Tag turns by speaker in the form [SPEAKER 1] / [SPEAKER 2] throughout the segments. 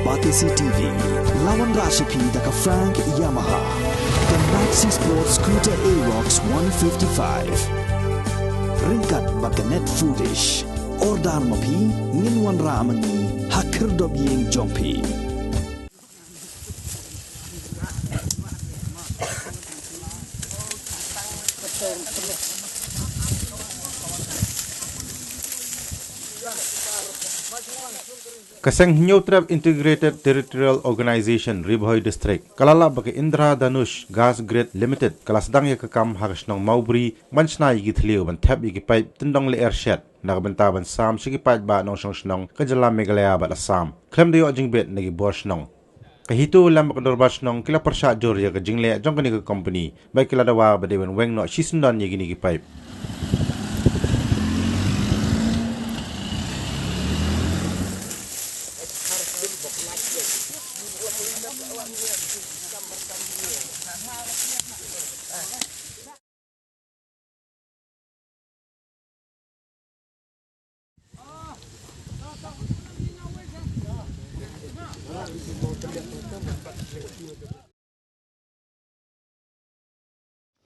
[SPEAKER 1] Batisi TV, lawan Rashipi daka Frank Yamaha, dan Maxi Sports Scooter Aerox 155. Ringkat baka net foodish, ordar mapi, nginwan ramani, hakir dobiyeng jompi.
[SPEAKER 2] Kaseng Neutral Integrated Territorial Organization Ribhoy District kalala bagi Indra Danush Gas Grid Limited kalasdang ya kakam hagas nong Maubri mansna yigi thliu ban thap yigi pipe tindong le airshed nagbantaban sam sigi pipe ba nong song kajala Meghalaya ba Assam klem dayo jingbet nagi bosh nong kahitu lam bakdorbash nong kila persha jor ya ka jingle jong kani ka company bai kila dawa ba dewen weng no shisundan yigi nigi pipe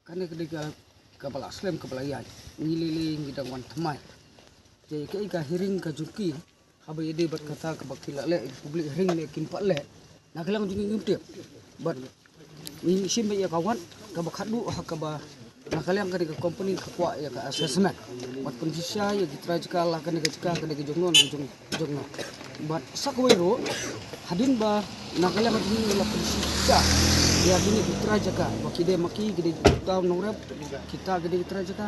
[SPEAKER 3] Karena ketika kepala Aslam kepala Yai ngililing kita wan temai jadi keika hiring kajuki habai ide berkata ke bakila le publik hiring le kimpak le nak lang jungi ngintip but ini simbe ya kawan ka bakhadu hakaba nak lang ka ke company ka kwa ya ka assessment wat kondisia ya kita jikala kan ke jongno but sakwero hadin ba nak lang jungi la kondisia ya gini kita jaga wakide maki gede tahun nongrep kita gede kita jaga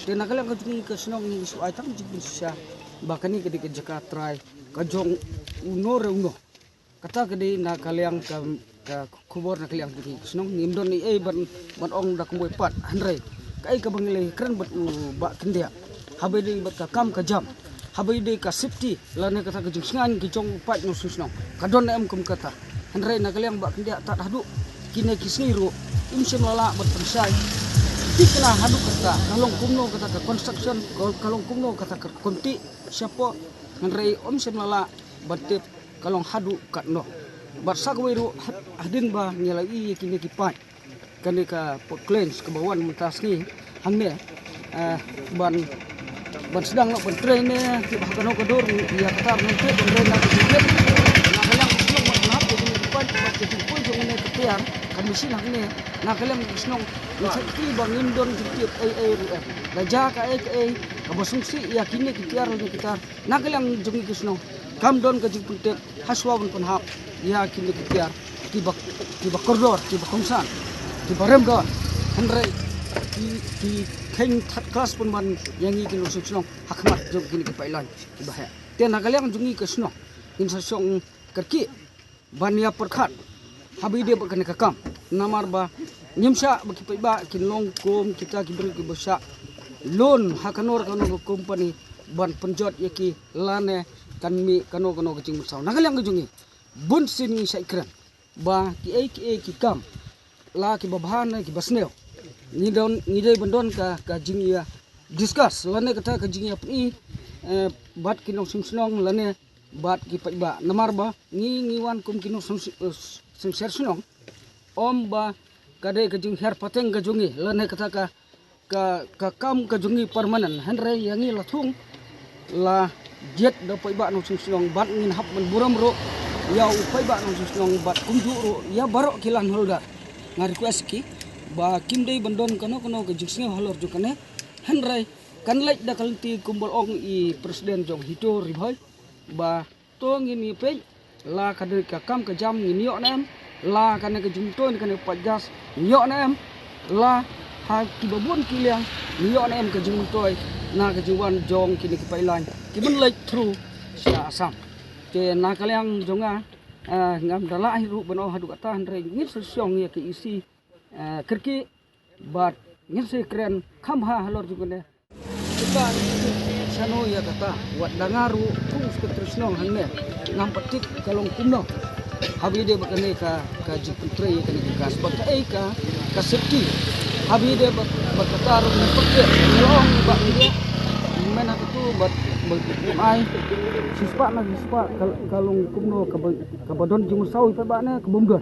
[SPEAKER 3] dan nakal yang kajungi ke senong ni isu aitam jibin susah bahkan ni gede jaga try kajong uno kata gede nakal yang ke kubur nakal yang gede senong nimdon ni ban ong dak moy pat handrai kai ka bangile keren bat bak kendia habe de bat ka kam ka jam habe de ka safety lane kata kajung singan kijong pat no susno kadon em kum kata handrai nakal yang bak kendia tak hadu kini kisniru imsim lala berpersai tikna hadu kata kalong kumno kata ke construction kalong kumno kata ke konti siapa ngrei omsim lala batip kalong hadu katno barsak wiru hadin ba nyalai kini kipat kani ka claims ke bawan mentasni hangne ban sedang nak train ne bahkan kodur ya kata nanti train nak sikit nak yang semua maaf jadi kipat jadi pun jangan kepian kami sih nak kalam senong sakti bangin don tiap raja ka kabasungsi ya kini kita nak kalam jungi kisno kam don ka jipute haswa pun hap ya kini kita tiba koridor tiba kongsan tiba rem don andre di kain kelas pun ban yang ini senong hakmat jog kini ke pailan tiba ha ten nak kalam jungi kisno insasong kerki bania perkhat habi dia berkena kakam namar ba nyimsha baki ba kinong kum kita kibri ki bosa loan hakanor kano company ban penjot yaki lane kanmi kano kecing musau nagalang gejungi bun sini saikran ba ki kam la ki babhan ki basneo ngidai bandon ka jingia discuss lane kata ka jingia pi bat kinong simsnong lane bat ki ba namar ba ngiwan kum kinong singser sunong om ba kadai kajung her pateng kajungi lane kata ka kam kajungi permanen henre yangi lathung la jet da pai ba no sunong bat ngin hap men buram ro ya upai ba no sunong bat kunju ro ya barok kilan holda ngar request ki ba kimdei bandon kano kajung singa holor jukane henre kan lek da kalti kumbol ong I presiden jong hito ribhoi ba to ngini pe la kadai ka kam ka jam ngini yo nem la kana ke jumton kana pajas nyo nem la ha kibabun kiliang nyo nem ke jumtoy na ke juwan jong kini ke pailan kibun lek through sia asam ke na kaliang jonga ngam dala hiru bano hadu kata andre ngir sosiong ya ke isi kerki bat ngir se kren khamha halor jugune kita sano ya kata wat dangaru kungs ke tresnong hangne ngam petik kalong kumno habi dia bakane ka jiputre ka ni gas bakai ka safety habi dia bakatar ni pekek long ba dia mana itu bat ai sispa na sispa kalung kumno kabadon jumusau ipabana kebumdon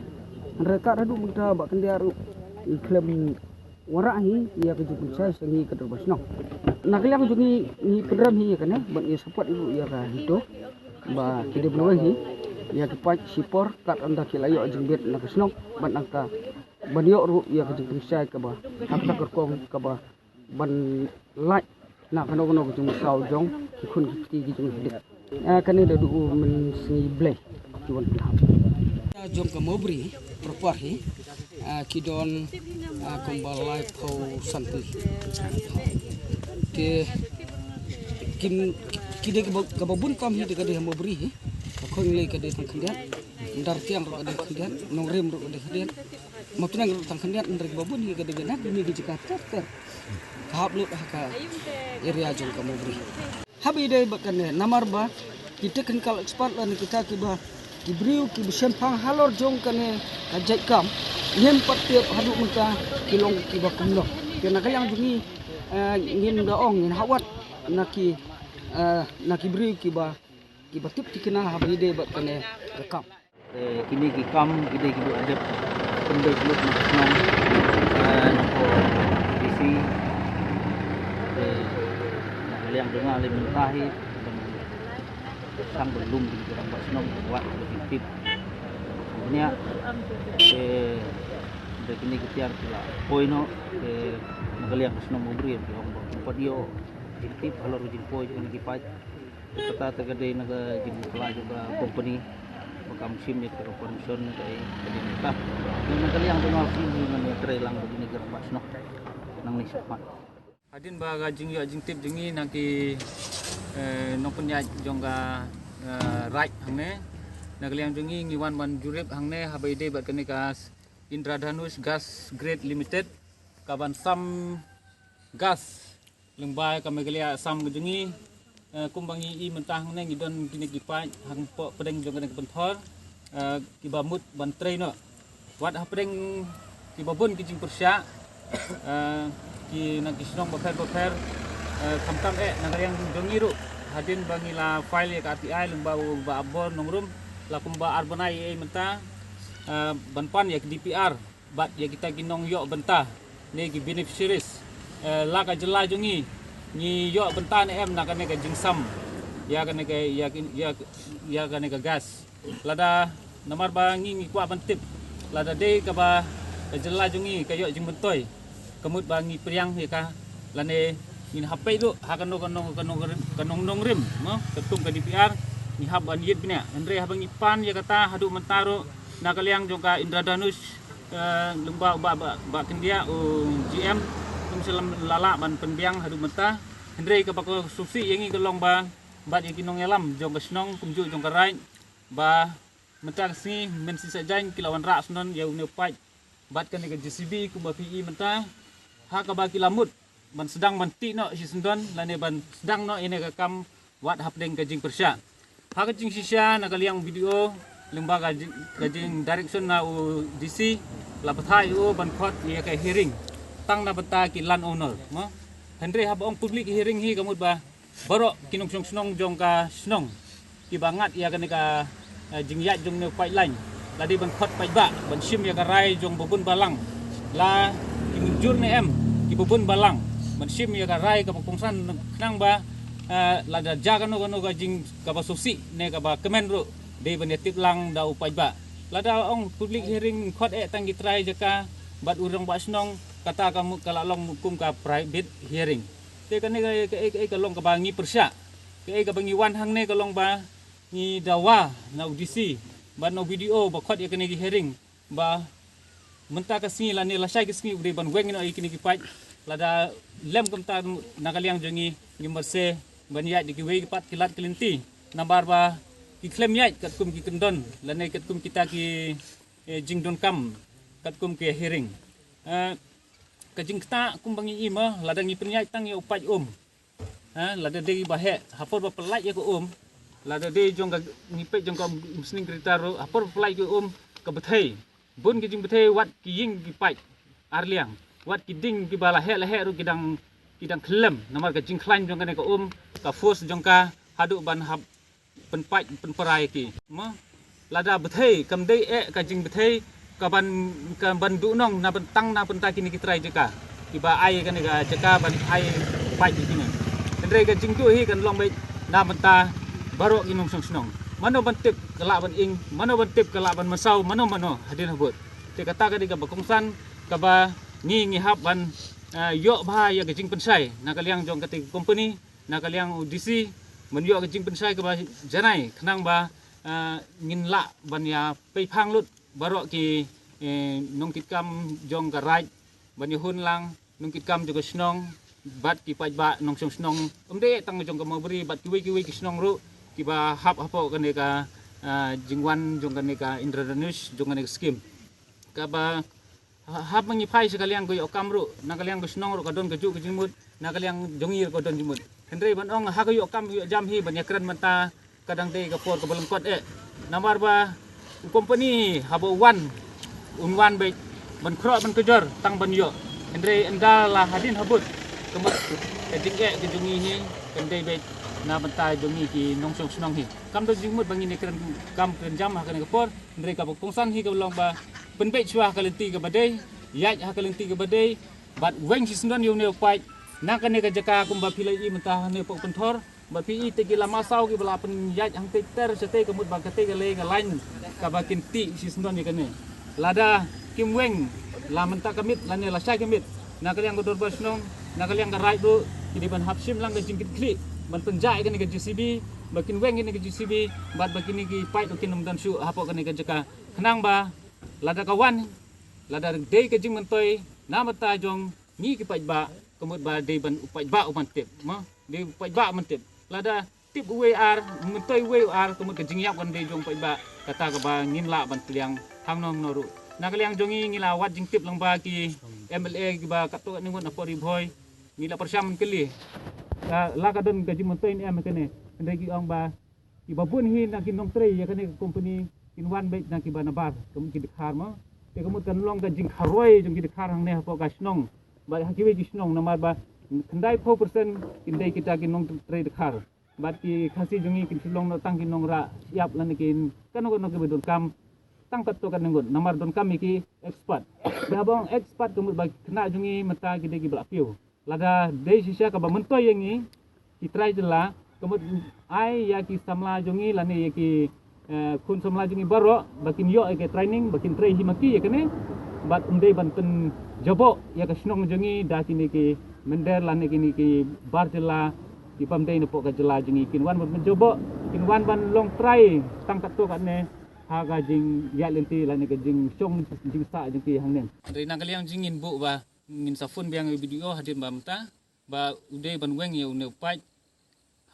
[SPEAKER 3] mereka radu muda bak kendiaru iklim wara hi ia kejupun saya sengi keterbasno nak liang jungi ni pedram hi kan ban ia support ibu ia ka hidup ba kide benawa hi ia kepat sipor kat anda kilayo jengbet nak snok ban angka ban yo ru ia kejupun saya ka ba hak tak kerkong ka ba ban lai nak kano kejung sau jong kun kiti kejung hidup kan ini dah dulu men sengi bleh kiwan jom ke mobri perpuar hi kidon kembalai pau santi ke kim kide ke babun kam hi de kade mobri hi khong le kade tang khandian ndar tiang ro kade khandian nong rem ro kade khandian maptunang ro tang khandian ndar babun hi kade gana ni ge jika ter kahap lu ka area jom ke mobri habi dai bakane namar ba kita kan kal expert lan kita kiba kibriu ki sempang halor jong kane kajai kam yen patiap hadu muka kilong kiba kumno kena kayang jungi ngin daong ngin hawat naki briu kiba tip tikena habi dai bakane rekam
[SPEAKER 4] kini ki kam kide ki adep pendek lut nong nako isi yang dengar le mentahi sang belum di orang basnom buat lebih tip sebenarnya dari ini ketiar pula poino magaliang basnom ubri orang padio tip kalau rujin poi ini kipat kata terkadang naga jin pula juga company bakam sim ya ke konson dari minta magaliang dengar sini dengan trelang begini gerang basnom nang ni sepat
[SPEAKER 5] Adin baga jing tip jingi naki no punya jongga right hangne nagaliang jingi ngiwan wan jurip hangne habai de bat kanikas Indradhanush Gas Grade Limited kaban sam gas lengbai kamagalia sam jingi kumbangi I mentah hangne ngidon kini kipai hang po pedeng jongga ne penthor kibamut ban trainer wat hapeng kibabun kijing persya ki nakisnong bakher kamtam nagariang dongiru hadin bangila file ka API lumbau ba abor nongrum lakumba arbanai menta banpan ya DPR bat ya kita ginong yo benta ne ki beneficiaries la ka jela jungi ni yo benta ne nakane ka jingsam ya kane ka ya kane ka gas lada namar bangi ngi kwa bantip lada de ka ba jela jungi kayo jing bentoy kemud bangi priang ya ka lane in hapai tu kanong rim no ketung ke DPR ni hab anjit punya andre habang ipan ya kata hadu mentaro nakaliang jongka Indradhanush lemba ba kendia GM tum selam lala ban penbiang hadu menta andre ka bako susi yangi kelong ba bat yakinong elam jongka snong kumju jongka rai ba menta si men si sajan kilawan ra snon ya une pai bat kan ke JCB ku ba PE menta ha ka baki lamut ban sedang manti no si sendon lane ban sedang no ini kam wat hapdeng kajing persya ha kajing sisya nagaliang video lembaga kajing direction na DC lapathai ban khot ye ka hearing tang na bata ki land owner mo henry habong public hearing hi kamut ba baro kinong snong jong ka snong ki bangat ya kan ka jingyat jong ne pipeline ladi ban khot pai ba ban sim ya ka rai jong bubun balang la kingjur ne em ki bubun balang ban sim ya ka rai ka pungsan nang ba lada jaga no ka jing ka ba susi ne ka ba kemen ro de ban tip lang da upai ba lada ong public hearing khot tang gitrai jaka bat urang ba snong kata kamu kalalong hukum ka private hearing te kan ke kalong ka bangi persya ke ka bangi wan hang ne kalong ba ni dawa na audisi ba no video ba khot ya kini hearing ba menta ka singi la ne la sai ka singi ude ban weng no ikini ki pai lada lem kamta nakaliang jongi ni merse banya di kiwe pat kilat kelinti nambar ba ki klem yai kat kum ki kendon la ne kat kum kita ki jingdon kam kat kum ki hearing kajing kita kumbangi ima ladang ipin yai tang ya upai lada de bahe hapor ba pelai ya ko lada de jong ka ngipe jong ka musning kritaro hapor pelai ko ka bethai bun ki jing bethai wat ki ying ki pai arliang wat ki ding ki bala he ru kidang klem namar ka jing klan jong ka ne ko ka force jongka hadu ban hab penpai penperai ki ma lada bethei kam dei ka jing bethei ka ban du nong na bentang na pentai kini kitrai jeka tiba ai kan ga jeka ban ai pai kini andre ka jing tu hi kan long bai na benta baru inong song mano bantip kelak ban ing mano bantip kelak ban masau mano hadin habut te kata ka diga bakungsan ka ba ngi hab ban yo ba ya gajing pensai na kaliang jong kati company na kaliang UDC men yo gajing pensai ka ba janai khnang ba ngin la ban ya pei phang lut baru ki nong kitkam jong ka right ban hun lang nong kitkam juga snong bat ki pai ba nong snong umde tang jong ka mabri bat kiwi ki snong ru ki ba hap hapo ka ne ka jingwan jong ka ne ka Indradanush jong ka ne scheme ka ba hab mangi phai sekali yang ko okam ru na kaliang ko snong ru ka don ka ju ka jimut na kaliang jongir ko don jimut hendrei ban ong ha ko yo kam yo jam hi ban yakran manta kadang dei ka por ka balengkot namar ba company habo unwan be ban kro ban kejar tang ban yo hendrei enda la hadin habut kemut kedik ke jungi ni kendei be na banta jungi ki nongsong snong hi kam do jimut bangin ekran kam ken jam ha kan ka por hendrei ka pungsan hi ka long ba penbe chua kalenti ke badai yaj ha kalenti ke badai bat weng sisndon yo ne pai na kan ne ka jaka kumba pilai i mentah ne pok pentor ba pi te gila masau ki bala pen yaj hang te ter sete kemut ba kate ke le ngalain ka ba kinti sisndon ni kan ne lada kim weng la menta kamit la ne la sai kamit na kaliang godor basnong na kaliang ka right do kidi ban hapsim lang ka jingkit kli ban penjai kan ke JCB bakin weng ni ke JCB bat bakin ki pai to kinum dan su hapo kan ke jaka kenang ba lada kawan lada dei ke jing mentoi na mata jong ni ki pai ba kemut ba dei ban upai ba umantip ma dei upai ba mantip lada tip WR mentoi WR kemut ke jing yap kan dei jong pai ba kata ka ba ngin la ban kliang hang nong noru na kaliang jongi ngila wat jing tip lang ba ki MLA ki ba kato ni ngon apori boy ngila persyam keli la ka don ke jing mentoi ni am kene ndai ki ong ba ki babun hi na ki nong trei ya kene company inwan baik na kiba nabar kamu ki dikhar ma te kamu kan long ka jing kharoi jong ki dikhar hang ne ha po ka snong ba hakiwe ki snong namar ba khandai 4% indai kita ki nong trade dikhar ba ki khasi jongi ki long no tang ki nong ra siap lan ki kan no ki bedon kam tang kat to kan ngon namar don kam ki expert da bong expert kamu ba kena jongi mata ki de ki bla piu lada de sisa ka ba mentoi yang ni ki try jela kamu ai ya ki samla jongi lan ya ki kun samla jungi baro bakin yo ke training bakin trai himaki ya kene bat undai banten jobo ya ke snong jungi da kini ke mender lan kini ke bar jela di pamdei ne pok ka jela jungi kinwan ban jobo kinwan ban long try tang kat to kan ne ha ga jing ya lenti lan ke jing chong jing sa jing ki hang nen dari nang kaliang jingin bu ba ngin safun biang video hadir bamta ba udai ban weng ya ne pai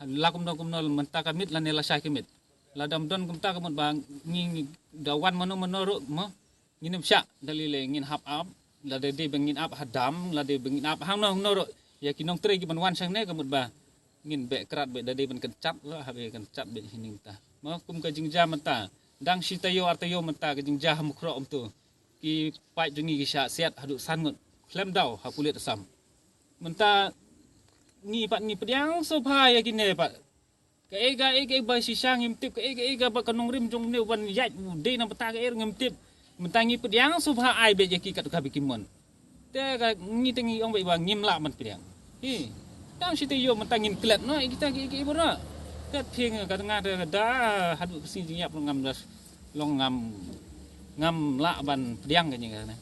[SPEAKER 5] lakum no menta kamit lan ne la sha kamit ladam don kumta kamut bang ngin dawan mano ro mo ngin syak dalile ngin hap up lade de bengin up hadam lade bengin up hang no ro ya kinong tre ki ban wan sang ne kamut ba ngin be krat be dade ban kencap lo habe kencap be hining ta mo kum ka jingja menta dang sitayo artayo menta ka jingja mukro tu ki pai jungi ki syak siat hadu sangut klem dau ha kulit asam menta ni pat ni pediang so bha ya kine pat ke ba sisang ngimtip ke ba kanong rim jong ne wan yat de na pata ke ngimtip mentangi pediang subha ai be jeki kat ka bikimon te ka ngi tengi ong be ba ngim la man pediang hi dang site yo mentangin klet no kita ke ibora kat thing ka tengah da hadu sin jing yap ngam das long ngam la ban pediang ke ni kana